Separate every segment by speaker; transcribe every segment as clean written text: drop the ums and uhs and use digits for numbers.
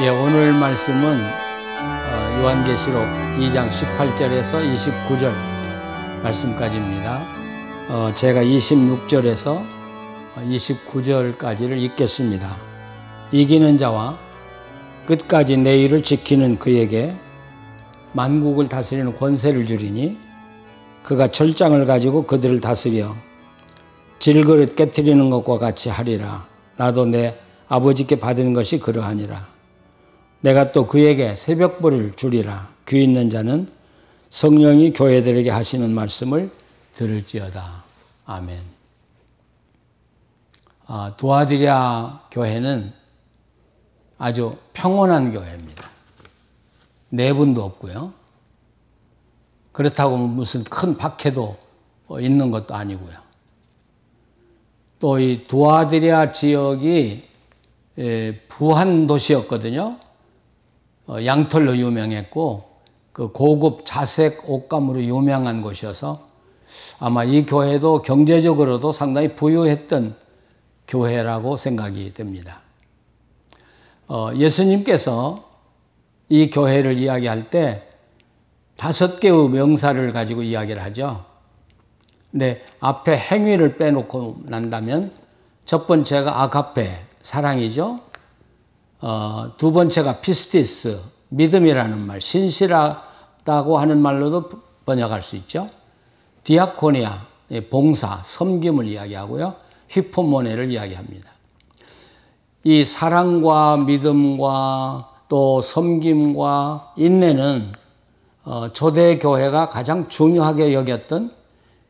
Speaker 1: 오늘 말씀은 요한계시록 2장 18절에서 29절 말씀까지입니다. 제가 26절에서 29절까지를 읽겠습니다. 이기는 자와 끝까지 내 일을 지키는 그에게 만국을 다스리는 권세를 주리니 그가 철장을 가지고 그들을 다스려 질그릇 깨트리는 것과 같이 하리라. 나도 내 아버지께 받은 것이 그러하니라. 내가 또 그에게 새벽불을 주리라. 귀 있는 자는 성령이 교회들에게 하시는 말씀을 들을지어다. 아멘. 두아디라 교회는 아주 평온한 교회입니다. 내분도 없고요. 그렇다고 무슨 큰 박해도 있는 것도 아니고요. 또 이 두아디라 지역이 부한 도시였거든요. 양털로 유명했고 그 고급 자색 옷감으로 유명한 곳이어서 아마 이 교회도 경제적으로도 상당히 부유했던 교회라고 생각이 됩니다. 예수님께서 이 교회를 이야기할 때 5개의 명사를 가지고 이야기를 하죠. 근데 앞에 행위를 빼놓고 난다면 첫 번째가 아가페, 사랑이죠. 두 번째가 피스티스, 믿음이라는 말, 신실하다고 하는 말로도 번역할 수 있죠. 디아코니아, 봉사, 섬김을 이야기하고요. 휘포모네를 이야기합니다. 이 사랑과 믿음과 또 섬김과 인내는 초대교회가 가장 중요하게 여겼던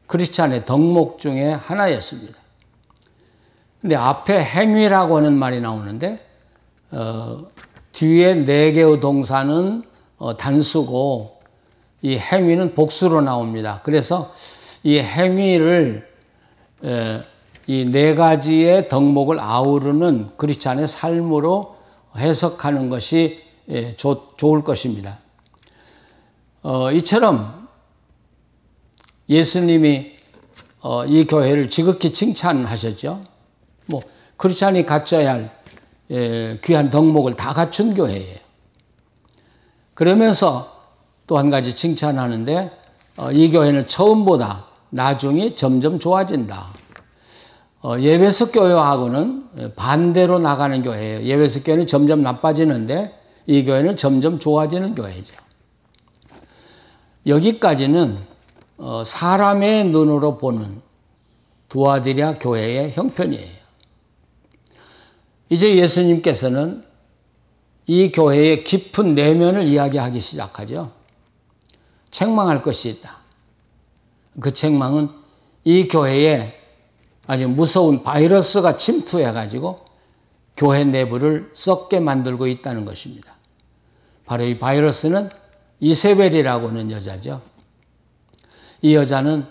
Speaker 1: 크리스찬의 덕목 중에 하나였습니다. 근데 앞에 행위라고 하는 말이 나오는데 뒤에 4개의 동사는 단수고 이 행위는 복수로 나옵니다. 그래서 이 행위를 이 4가지의 덕목을 아우르는 크리스찬의 삶으로 해석하는 것이 좋을 것입니다. 이처럼 예수님이 이 교회를 지극히 칭찬하셨죠. 크리스찬이 갖춰야 할 귀한 덕목을 다 갖춘 교회예요. 그러면서 또 한 가지 칭찬하는데 이 교회는 처음보다 나중이 점점 좋아진다. 예배석 교회하고는 반대로 나가는 교회예요. 예배석 교회는 점점 나빠지는데 이 교회는 점점 좋아지는 교회죠. 여기까지는 사람의 눈으로 보는 두아디라 교회의 형편이에요. 이제 예수님께서는 이 교회의 깊은 내면을 이야기하기 시작하죠. 책망할 것이 있다. 그 책망은 이 교회에 아주 무서운 바이러스가 침투해가지고 교회 내부를 썩게 만들고 있다는 것입니다. 바로 이 바이러스는 이세벨이라고 하는 여자죠. 이 여자는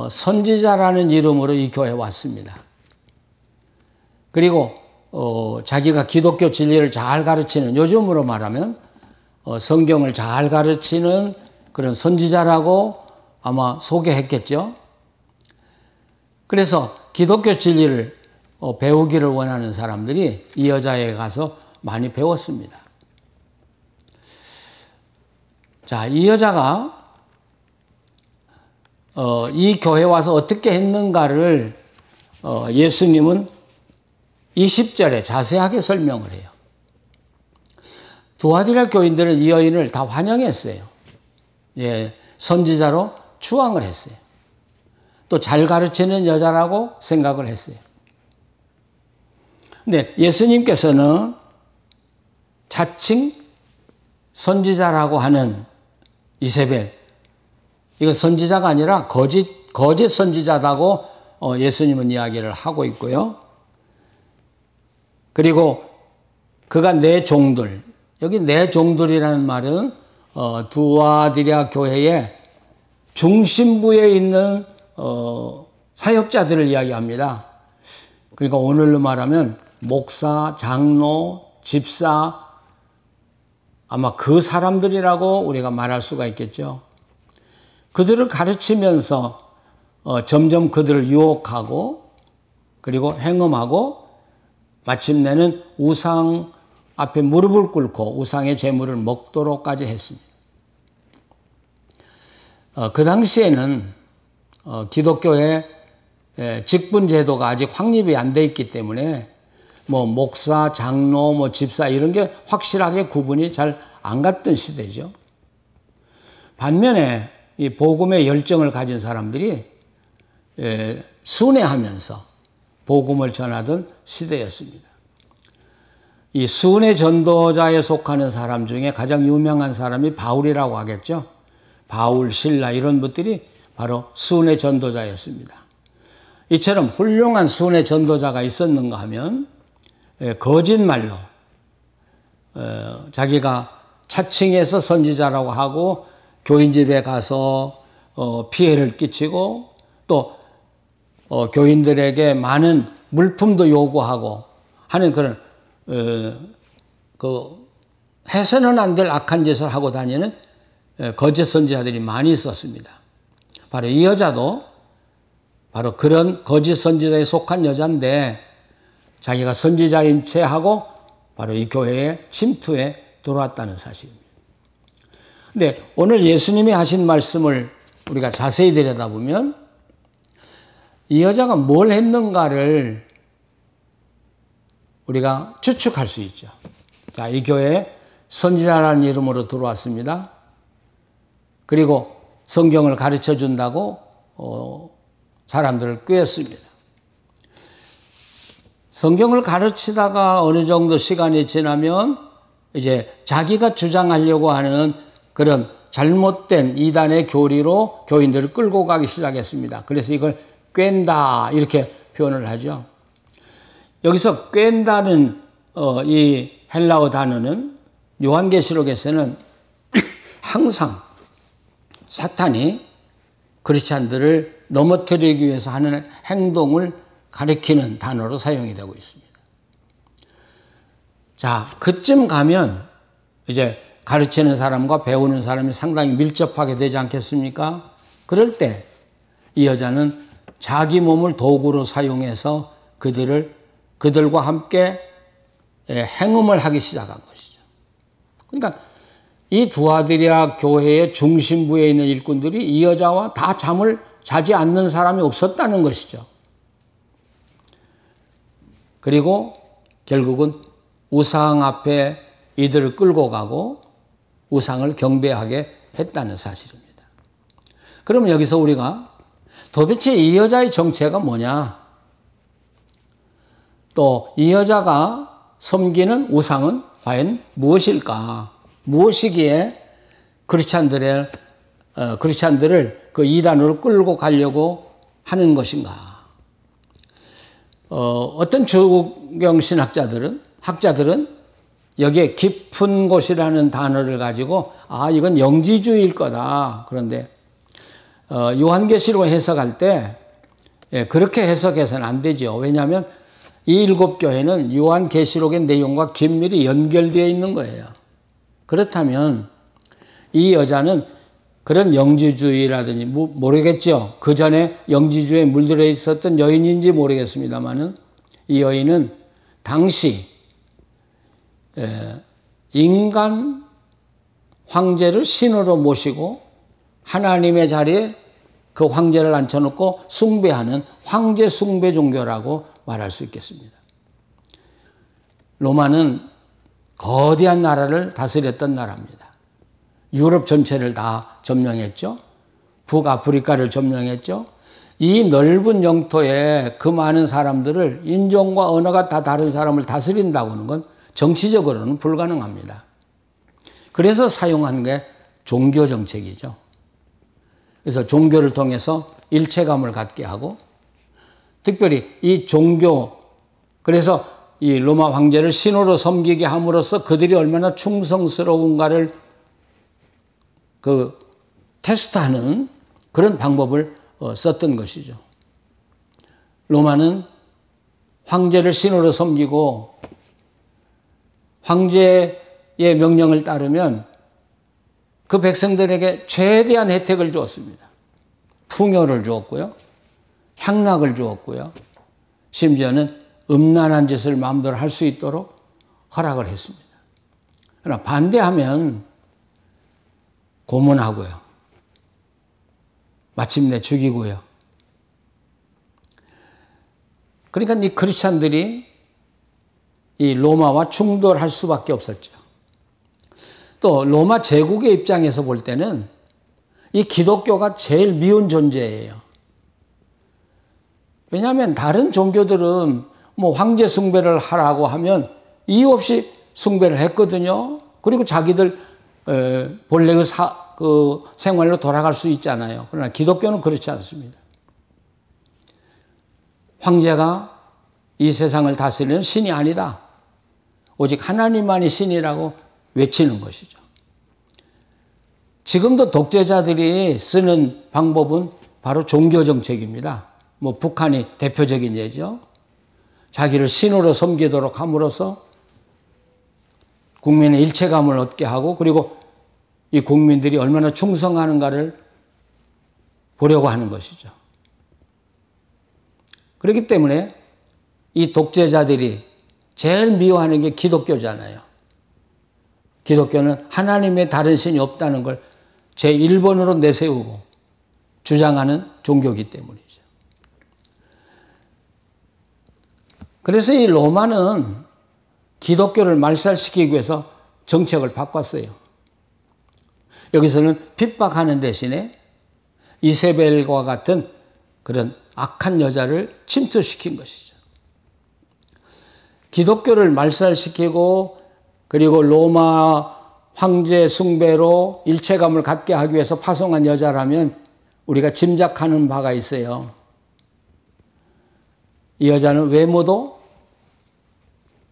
Speaker 1: 선지자라는 이름으로 이 교회에 왔습니다. 그리고 자기가 기독교 진리를 잘 가르치는, 요즘으로 말하면 성경을 잘 가르치는 그런 선지자라고 아마 소개했겠죠. 그래서 기독교 진리를 배우기를 원하는 사람들이 이 여자에게 가서 많이 배웠습니다. 자, 이 여자가 이 교회에 와서 어떻게 했는가를 예수님은 20절에 자세하게 설명을 해요. 두아디라 교인들은 이 여인을 다 환영했어요. 선지자로 추앙을 했어요. 또 잘 가르치는 여자라고 생각을 했어요. 근데 예수님께서는 자칭 선지자라고 하는 이세벨, 이거 선지자가 아니라 거짓 선지자다고 예수님은 이야기를 하고 있고요. 그리고 그가 내 종들, 여기 내 종들이라는 말은 두아디라 교회의 중심부에 있는 사역자들을 이야기합니다. 그러니까 오늘로 말하면 목사, 장로, 집사, 아마 그 사람들이라고 우리가 말할 수가 있겠죠. 그들을 가르치면서 점점 그들을 유혹하고 그리고 행음하고 마침내는 우상 앞에 무릎을 꿇고 우상의 제물을 먹도록까지 했습니다. 그 당시에는 기독교의 직분 제도가 아직 확립이 안 돼 있기 때문에 뭐 목사, 장로, 뭐 집사 이런 게 확실하게 구분이 잘 안 갔던 시대죠. 반면에 이 복음의 열정을 가진 사람들이 순회하면서 복음을 전하던 시대였습니다. 이 순회 전도자에 속하는 사람 중에 가장 유명한 사람이 바울이라고 하겠죠. 바울, 신라 이런 분들이 바로 순회 전도자였습니다. 이처럼 훌륭한 순회 전도자가 있었는가 하면 거짓말로 자기가 차칭해서 선지자라고 하고 교인 집에 가서 피해를 끼치고 또 교인들에게 많은 물품도 요구하고 하는 그런 해서는 안 될 악한 짓을 하고 다니는 거짓 선지자들이 많이 있었습니다. 바로 이 여자도 바로 그런 거짓 선지자에 속한 여자인데 자기가 선지자인 채 하고 바로 이 교회에 침투해 들어왔다는 사실입니다. 근데 오늘 예수님이 하신 말씀을 우리가 자세히 들여다보면 이 여자가 뭘 했는가를 우리가 추측할 수 있죠. 자, 이 교회에 선지자라는 이름으로 들어왔습니다. 그리고 성경을 가르쳐 준다고 사람들을 꾀었습니다. 성경을 가르치다가 어느 정도 시간이 지나면 이제 자기가 주장하려고 하는 그런 잘못된 이단의 교리로 교인들을 끌고 가기 시작했습니다. 그래서 이걸 꿰다 이렇게 표현을 하죠. 여기서 꿰다는 이 헬라어 단어는 요한계시록에서는 항상 사탄이 크리스찬들을 넘어뜨리기 위해서 하는 행동을 가리키는 단어로 사용이 되고 있습니다. 자, 그쯤 가면 이제 가르치는 사람과 배우는 사람이 상당히 밀접하게 되지 않겠습니까? 그럴 때 이 여자는 자기 몸을 도구로 사용해서 그들과 함께 행음을 하기 시작한 것이죠. 그러니까 이 두아디라 교회의 중심부에 있는 일꾼들이 이 여자와 다 잠을 자지 않는 사람이 없었다는 것이죠. 그리고 결국은 우상 앞에 이들을 끌고 가고 우상을 경배하게 했다는 사실입니다. 그러면 여기서 우리가 도대체 이 여자의 정체가 뭐냐? 또 이 여자가 섬기는 우상은 과연 무엇일까? 무엇이기에 크리스찬들을 그 이단으로 끌고 가려고 하는 것인가? 어떤 주경신학자들은 여기에 깊은 곳이라는 단어를 가지고 이건 영지주의일 거다. 그런데 요한계시록 해석할 때 그렇게 해석해서는 안 되죠. 왜냐하면 이 7교회는 요한계시록의 내용과 긴밀히 연결되어 있는 거예요. 그렇다면 이 여자는 그런 영지주의라든지 모르겠죠. 그 전에 영지주의에 물들어 있었던 여인인지 모르겠습니다만은 이 여인은 당시 인간 황제를 신으로 모시고 하나님의 자리에 그 황제를 앉혀놓고 숭배하는 황제 숭배 종교라고 말할 수 있겠습니다. 로마는 거대한 나라를 다스렸던 나라입니다. 유럽 전체를 다 점령했죠. 북아프리카를 점령했죠. 이 넓은 영토에 그 많은 사람들을 인종과 언어가 다 다른 사람을 다스린다고 하는 건 정치적으로는 불가능합니다. 그래서 사용한 게 종교 정책이죠. 그래서 종교를 통해서 일체감을 갖게 하고 특별히 이 종교, 그래서 이 로마 황제를 신으로 섬기게 함으로써 그들이 얼마나 충성스러운가를 테스트하는 그런 방법을 썼던 것이죠. 로마는 황제를 신으로 섬기고 황제의 명령을 따르면 그 백성들에게 최대한 혜택을 주었습니다. 풍요를 주었고요. 향락을 주었고요. 심지어는 음란한 짓을 마음대로 할 수 있도록 허락을 했습니다. 그러나 반대하면 고문하고요. 마침내 죽이고요. 그러니까 이 크리스찬들이 이 로마와 충돌할 수밖에 없었죠. 또 로마 제국의 입장에서 볼 때는 이 기독교가 제일 미운 존재예요. 왜냐하면 다른 종교들은 뭐 황제 숭배를 하라고 하면 이유 없이 숭배를 했거든요. 그리고 자기들 본래의 생활로 돌아갈 수 있잖아요. 그러나 기독교는 그렇지 않습니다. 황제가 이 세상을 다스리는 신이 아니다. 오직 하나님만이 신이라고 외치는 것이죠. 지금도 독재자들이 쓰는 방법은 바로 종교 정책입니다. 뭐 북한이 대표적인 예죠. 자기를 신으로 섬기도록 함으로써 국민의 일체감을 얻게 하고 그리고 이 국민들이 얼마나 충성하는가를 보려고 하는 것이죠. 그렇기 때문에 이 독재자들이 제일 미워하는 게 기독교잖아요. 기독교는 하나님의 다른 신이 없다는 걸 제1번으로 내세우고 주장하는 종교이기 때문이죠. 그래서 이 로마는 기독교를 말살시키기 위해서 정책을 바꿨어요. 여기서는 핍박하는 대신에 이세벨과 같은 그런 악한 여자를 침투시킨 것이죠. 기독교를 말살시키고 그리고 로마 황제 숭배로 일체감을 갖게 하기 위해서 파송한 여자라면 우리가 짐작하는 바가 있어요. 이 여자는 외모도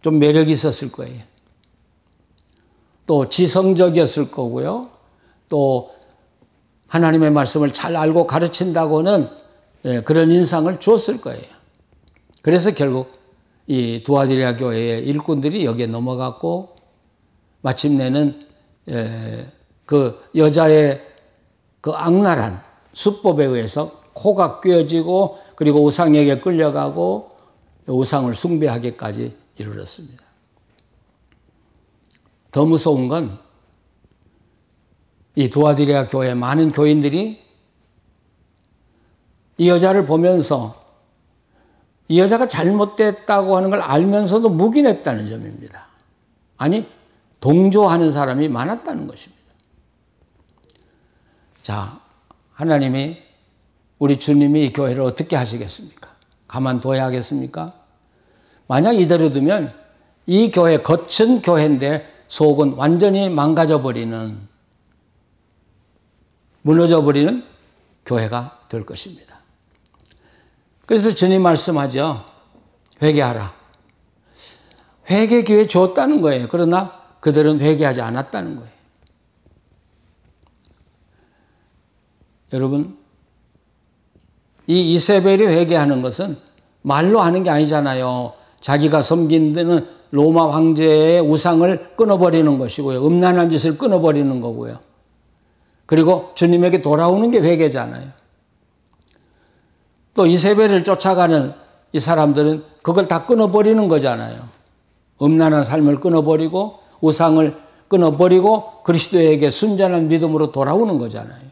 Speaker 1: 좀 매력이 있었을 거예요. 또 지성적이었을 거고요. 또 하나님의 말씀을 잘 알고 가르친다고는 그런 인상을 주었을 거예요. 그래서 결국 이 두아디라 교회의 일꾼들이 여기에 넘어갔고 마침내는 그 여자의 그 악랄한 수법에 의해서 코가 꿰어지고 그리고 우상에게 끌려가고 우상을 숭배하기까지 이르렀습니다. 더 무서운 건 이 두아디라 교회 많은 교인들이 이 여자를 보면서 이 여자가 잘못됐다고 하는 걸 알면서도 묵인했다는 점입니다. 아니, 동조하는 사람이 많았다는 것입니다. 자, 하나님이 우리 주님이 이 교회를 어떻게 하시겠습니까? 가만둬야 하겠습니까? 만약 이대로 두면 이 교회, 겉은 교회인데 속은 완전히 망가져버리는, 무너져버리는 교회가 될 것입니다. 그래서 주님 말씀하죠. 회개하라. 회개 기회 줬다는 거예요. 그러나 그들은 회개하지 않았다는 거예요. 여러분, 이 이세벨이 회개하는 것은 말로 하는 게 아니잖아요. 자기가 섬기는 로마 황제의 우상을 끊어버리는 것이고요. 음란한 짓을 끊어버리는 거고요. 그리고 주님에게 돌아오는 게 회개잖아요. 또 이세벨을 쫓아가는 이 사람들은 그걸 다 끊어버리는 거잖아요. 음란한 삶을 끊어버리고 우상을 끊어버리고 그리스도에게 순전한 믿음으로 돌아오는 거잖아요.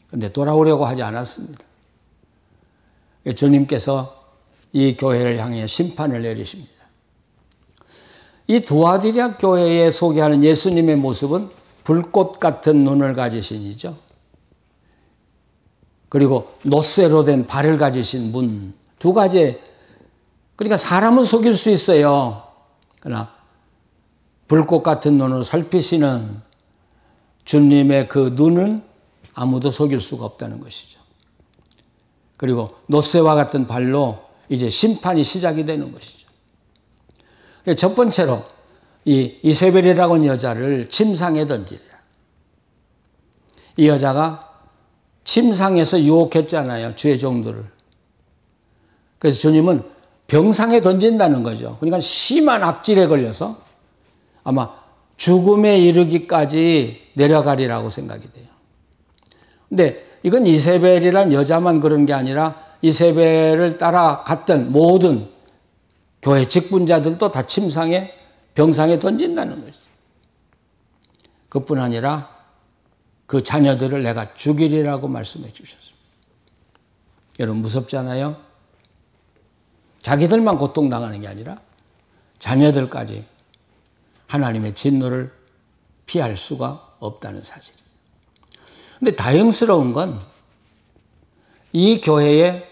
Speaker 1: 그런데 돌아오려고 하지 않았습니다. 주님께서 이 교회를 향해 심판을 내리십니다. 이 두아디라 교회에 소개하는 예수님의 모습은 불꽃 같은 눈을 가지신 이죠. 그리고 놋쇠로 된 발을 가지신 분, 두 가지. 그러니까 사람은 속일 수 있어요. 그러나 불꽃 같은 눈을 살피시는 주님의 그 눈은 아무도 속일 수가 없다는 것이죠. 그리고 놋쇠와 같은 발로 이제 심판이 시작이 되는 것이죠. 첫 번째로 이 이세벨이라고 하는 여자를 침상에 던지리라. 이 여자가 침상에서 유혹했잖아요. 주의 종들을. 그래서 주님은 병상에 던진다는 거죠. 그러니까 심한 악질에 걸려서 아마 죽음에 이르기까지 내려가리라고 생각이 돼요. 근데 이건 이세벨이란 여자만 그런 게 아니라 이세벨을 따라갔던 모든 교회 직분자들도 다 침상에 병상에 던진다는 것이죠. 그뿐 아니라 그 자녀들을 내가 죽이리라고 말씀해 주셨습니다. 여러분 무섭잖아요? 자기들만 고통당하는 게 아니라 자녀들까지 하나님의 진노를 피할 수가 없다는 사실이에요. 근데 다행스러운 건 이 교회에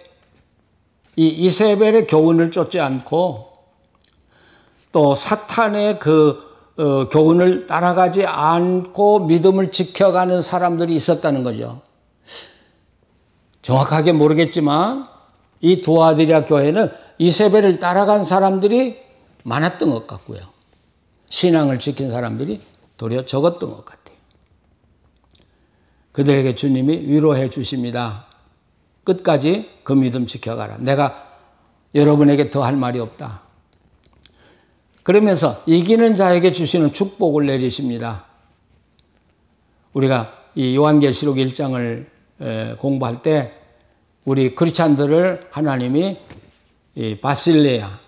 Speaker 1: 이 이세벨의 교훈을 쫓지 않고 또 사탄의 그 교훈을 따라가지 않고 믿음을 지켜가는 사람들이 있었다는 거죠. 정확하게 모르겠지만 이 두아디라 교회는 이세벨을 따라간 사람들이 많았던 것 같고요. 신앙을 지킨 사람들이 도리어 적었던 것 같아요. 그들에게 주님이 위로해 주십니다. 끝까지 그 믿음 지켜가라. 내가 여러분에게 더 할 말이 없다. 그러면서 이기는 자에게 주시는 축복을 내리십니다. 우리가 이 요한계시록 1장을 공부할 때 우리 크리스찬들을 하나님이 이 바실레아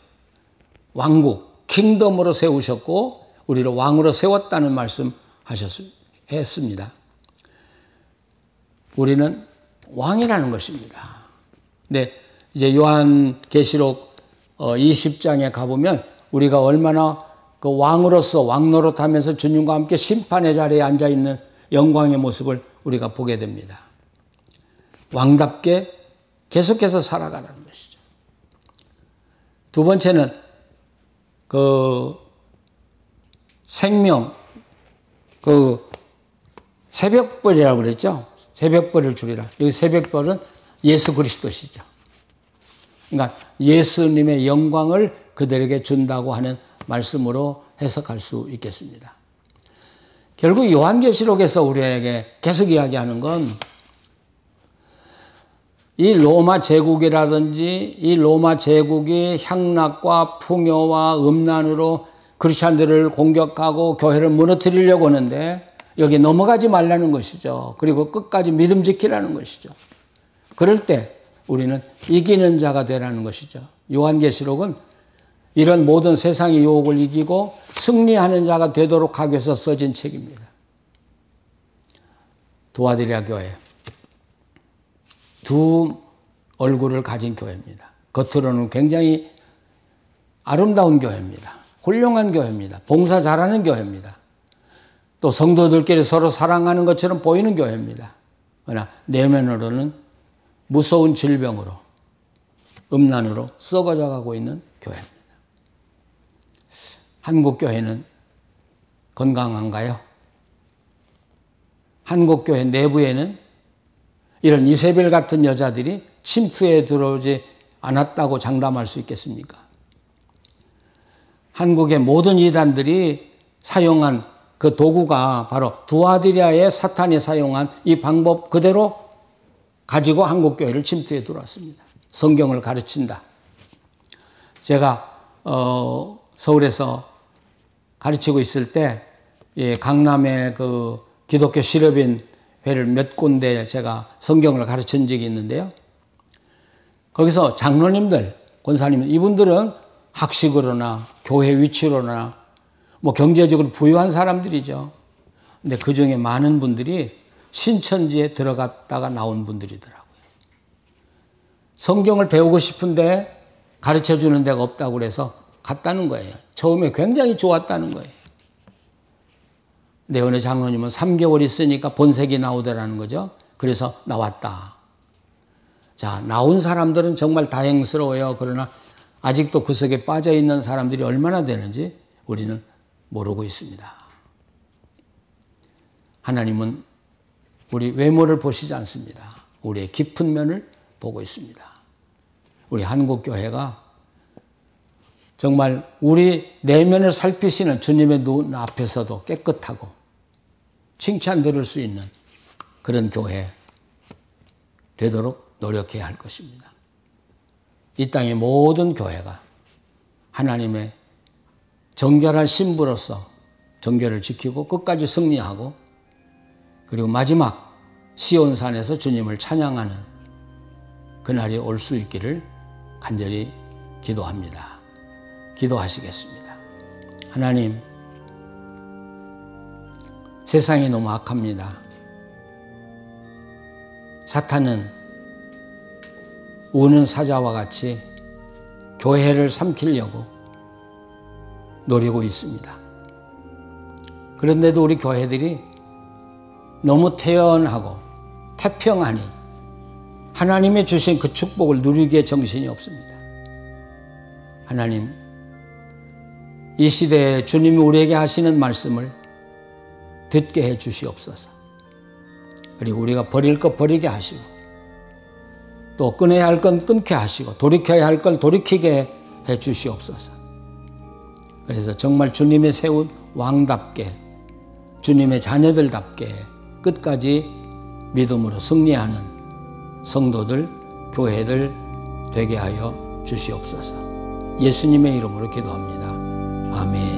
Speaker 1: 왕국 킹덤으로 세우셨고 우리를 왕으로 세웠다는 말씀 했습니다. 우리는 왕이라는 것입니다. 근데 이제 요한계시록 20장에 가보면 우리가 얼마나 그 왕으로서 왕노릇하면서 주님과 함께 심판의 자리에 앉아 있는 영광의 모습을 우리가 보게 됩니다. 왕답게 계속해서 살아가라는 것이죠. 두 번째는 그 생명, 그 새벽벌이라고 그랬죠. 새벽벌을 주리라. 여기 새벽벌은 예수 그리스도시죠. 그러니까 예수님의 영광을 그들에게 준다고 하는 말씀으로 해석할 수 있겠습니다. 결국 요한계시록에서 우리에게 계속 이야기하는 건 이 로마 제국이라든지 이 로마 제국이 향락과 풍요와 음란으로 크리스찬들을 공격하고 교회를 무너뜨리려고 하는데 여기 넘어가지 말라는 것이죠. 그리고 끝까지 믿음 지키라는 것이죠. 그럴 때 우리는 이기는 자가 되라는 것이죠. 요한계시록은 이런 모든 세상의 유혹을 이기고 승리하는 자가 되도록 하기 위해서 써진 책입니다. 두아디라 교회. 두 얼굴을 가진 교회입니다. 겉으로는 굉장히 아름다운 교회입니다. 훌륭한 교회입니다. 봉사 잘하는 교회입니다. 또 성도들끼리 서로 사랑하는 것처럼 보이는 교회입니다. 그러나 내면으로는 무서운 질병으로, 음란으로 썩어져 가고 있는 교회입니다. 한국 교회는 건강한가요? 한국 교회 내부에는 이런 이세벨 같은 여자들이 침투에 들어오지 않았다고 장담할 수 있겠습니까? 한국의 모든 이단들이 사용한 그 도구가 바로 두아디라의 사탄이 사용한 이 방법 그대로 가지고 한국 교회를 침투에 들어왔습니다. 성경을 가르친다. 제가 서울에서 가르치고 있을 때 강남의 그 기독교 실업인 회를 몇 군데 제가 성경을 가르친 적이 있는데요. 거기서 장로님들, 권사님 이분들은 학식으로나 교회 위치로나 뭐 경제적으로 부유한 사람들이죠. 근데 그 중에 많은 분들이 신천지에 들어갔다가 나온 분들이더라고요. 성경을 배우고 싶은데 가르쳐 주는 데가 없다고 그래서 갔다는 거예요. 처음에 굉장히 좋았다는 거예요. 근데 어느 장로님은 3개월 있으니까 본색이 나오더라는 거죠. 그래서 나왔다. 자, 나온 사람들은 정말 다행스러워요. 그러나 아직도 그 속에 빠져 있는 사람들이 얼마나 되는지 우리는 모르고 있습니다. 하나님은 우리 외모를 보시지 않습니다. 우리의 깊은 면을 보고 있습니다. 우리 한국교회가 정말 우리 내면을 살피시는 주님의 눈 앞에서도 깨끗하고 칭찬 들을 수 있는 그런 교회 되도록 노력해야 할 것입니다. 이 땅의 모든 교회가 하나님의 정결한 신부로서 정결을 지키고 끝까지 승리하고 그리고 마지막 시온산에서 주님을 찬양하는 그날이 올 수 있기를 간절히 기도합니다. 기도하시겠습니다. 하나님, 세상이 너무 악합니다. 사탄은 우는 사자와 같이 교회를 삼키려고 노리고 있습니다. 그런데도 우리 교회들이 너무 태연하고 태평하니 하나님의 주신 그 축복을 누리기에 정신이 없습니다. 하나님, 이 시대에 주님이 우리에게 하시는 말씀을 듣게 해 주시옵소서. 그리고 우리가 버릴 것 버리게 하시고 또 끊어야 할 건 끊게 하시고 돌이켜야 할 걸 돌이키게 해 주시옵소서. 그래서 정말 주님의 세운 왕답게 주님의 자녀들답게 끝까지 믿음으로 승리하는 성도들, 교회들 되게 하여 주시옵소서. 예수님의 이름으로 기도합니다. 아멘.